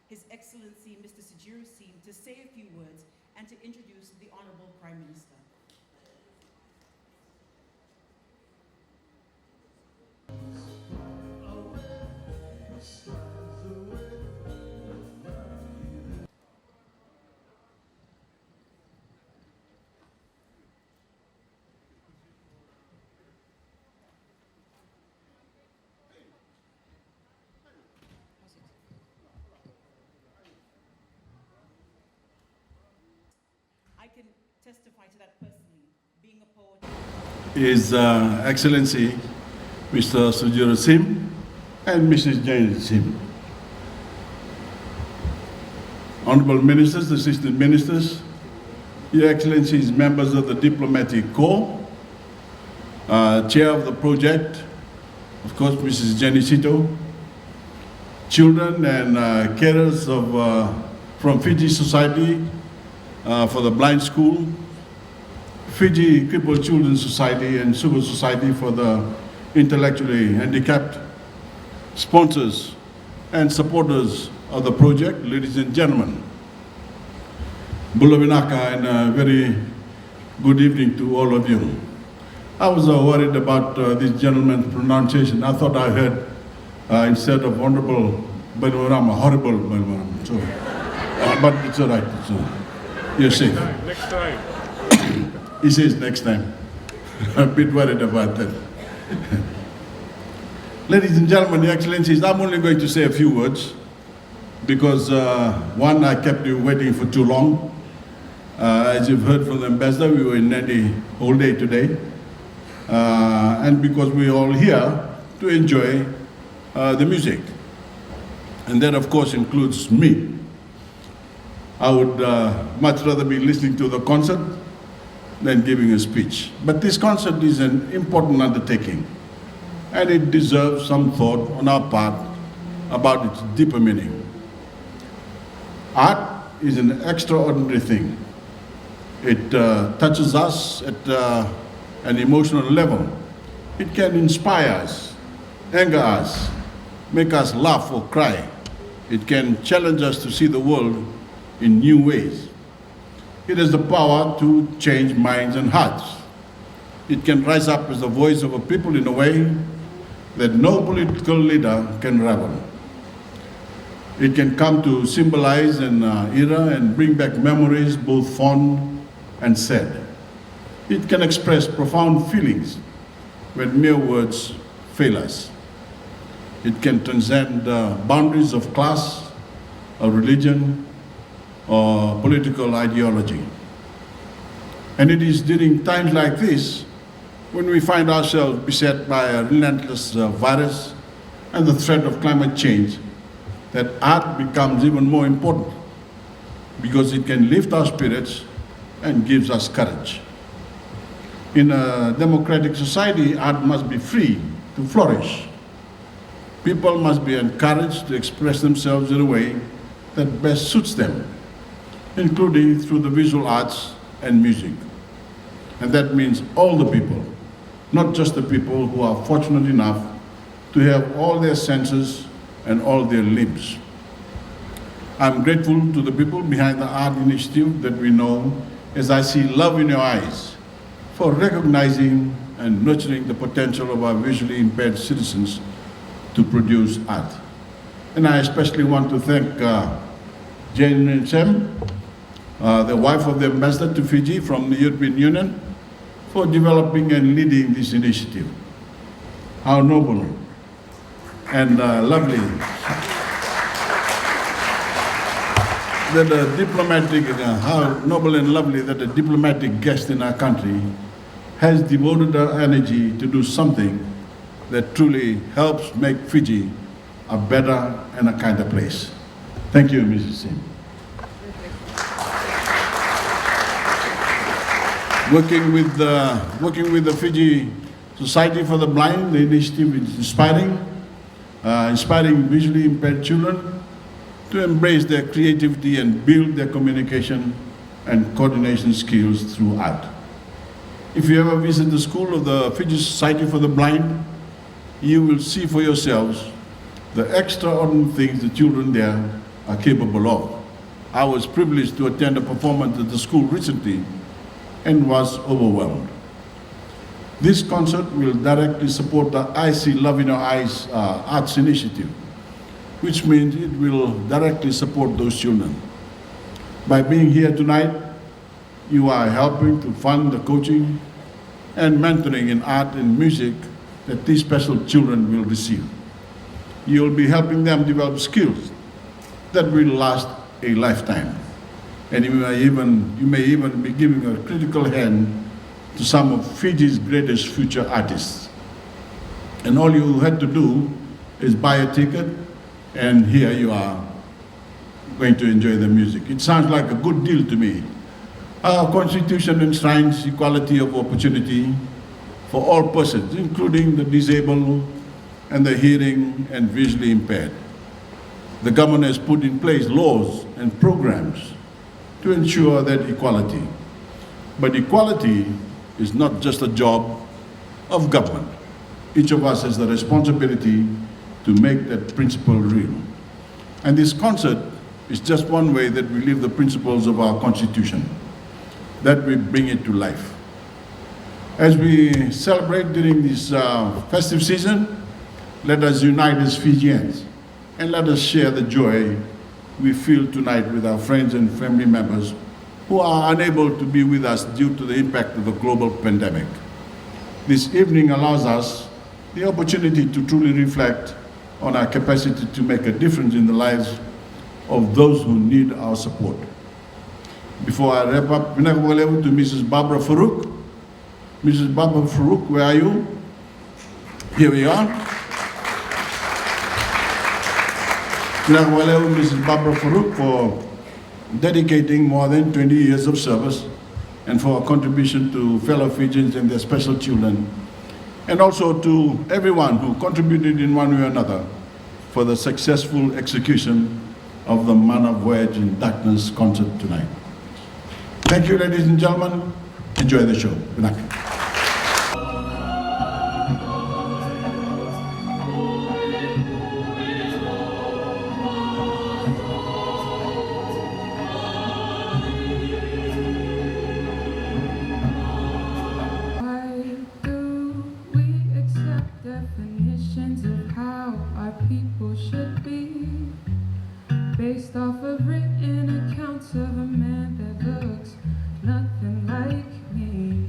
His Excellency Mr. Suva Civic to say a few words and to introduce the Honorable Prime Minister. I can testify to that personally, being a poet. His Excellency Mr. Suva Civic and Mrs. Jane Sim. Honorable Ministers, Assistant Ministers, Your Excellencies, members of the Diplomatic Corps, Chair of the project, of course, Mrs. Jenny Sito, children and carers from Fiji Society for the Blind School, Fiji Crippled Children's Society and Suva Society for the Intellectually Handicapped, sponsors and supporters of the project, ladies and gentlemen. Bulavinaka, and a very good evening to all of you. I was worried about this gentleman's pronunciation. I thought I heard instead of Honorable Bainimarama, horrible Bainimarama. So, but it's all right. You're safe. Next time. He says next time. I'm a bit worried about that. Ladies and gentlemen, Your Excellencies, I'm only going to say a few words because one, I kept you waiting for too long. As you've heard from the Ambassador, we were in Nandi all day today. And because we're all here to enjoy the music. And that, of course, includes me. I would much rather be listening to the concert than giving a speech. But this concert is an important undertaking, and it deserves some thought on our part about its deeper meaning. Art is an extraordinary thing. It touches us at an emotional level. It can inspire us, anger us, make us laugh or cry. It can challenge us to see the world in new ways. It has the power to change minds and hearts. It can rise up as the voice of a people in a way that no political leader can rival. It can come to symbolize an era and bring back memories both fond and sad. It can express profound feelings when mere words fail us. It can transcend boundaries of class, or religion, or political ideology. And it is during times like this when we find ourselves beset by a relentless virus and the threat of climate change that art becomes even more important because it can lift our spirits and gives us courage. In a democratic society, art must be free to flourish. People must be encouraged to express themselves in a way that best suits them, including through the visual arts and music. And that means all the people, not just the people who are fortunate enough to have all their senses and all their limbs. I'm grateful to the people behind the art initiative that we know as I see love in your eyes for recognizing and nurturing the potential of our visually impaired citizens to produce art. And I especially want to thank Jane Sem, the wife of the ambassador to Fiji from the European Union, for developing and leading this initiative. How noble and lovely that a diplomatic, how noble and lovely that a diplomatic guest in our country has devoted her energy to do something that truly helps make Fiji a better and a kinder place. Thank you, Mrs. Sim. Working with the Fiji Society for the Blind, the initiative is inspiring visually impaired children to embrace their creativity and build their communication and coordination skills through art. If you ever visit the school of the Fiji Society for the Blind, you will see for yourselves the extraordinary things the children there are capable of. I was privileged to attend a performance at the school recently and was overwhelmed. This concert will directly support the I See Love in Your Eyes Arts Initiative, which means it will directly support those children. By being here tonight, you are helping to fund the coaching and mentoring in art and music that these special children will receive. You will be helping them develop skills that will last a lifetime. And you may even be giving a critical hand to some of Fiji's greatest future artists. And all you had to do is buy a ticket, and here you are going to enjoy the music. It sounds like a good deal to me. Our Constitution enshrines equality of opportunity for all persons, including the disabled and the hearing and visually impaired. The government has put in place laws and programs to ensure that equality. But equality is not just a job of government. Each of us has the responsibility to make that principle real. And this concert is just one way that we live the principles of our Constitution, that we bring it to life. As we celebrate during this festive season, let us unite as Fijians and let us share the joy we feel tonight with our friends and family members who are unable to be with us due to the impact of the global pandemic. This evening allows us the opportunity to truly reflect on our capacity to make a difference in the lives of those who need our support. Before I wrap up, to Mrs. Barbara Voreqe. Mrs. Barbara Voreqe, where are you? Here we are. Mrs. Barbara Voreqe for dedicating more than 20 years of service and for a contribution to fellow Fijians and their special children, and also to everyone who contributed in one way or another for the successful execution of the Mana Voyage in Darkness concert tonight. Thank you, ladies and gentlemen. Enjoy the show. Good night. Definitions of how our people should be, based off of written accounts of a man that looks nothing like me.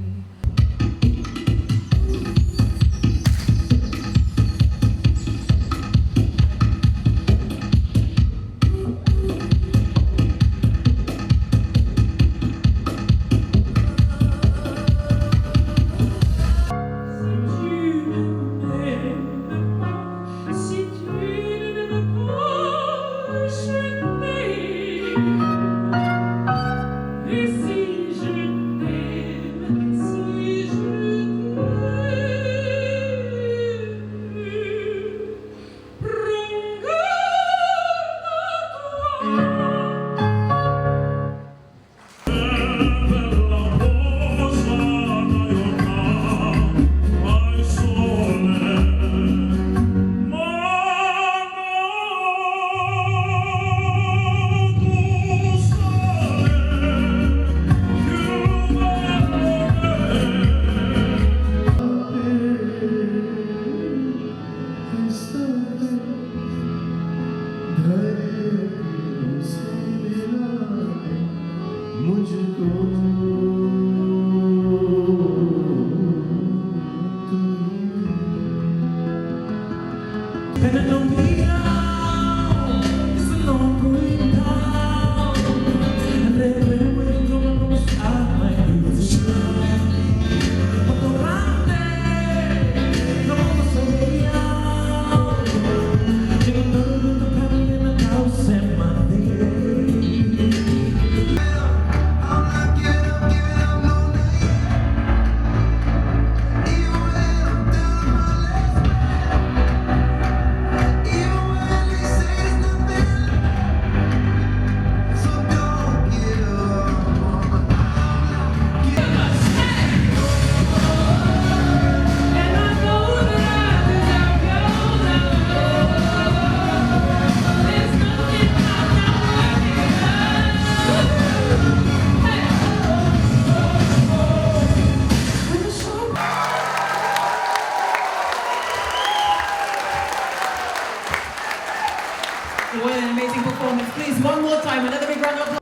an amazing performance. Please, one more time, another big round of applause.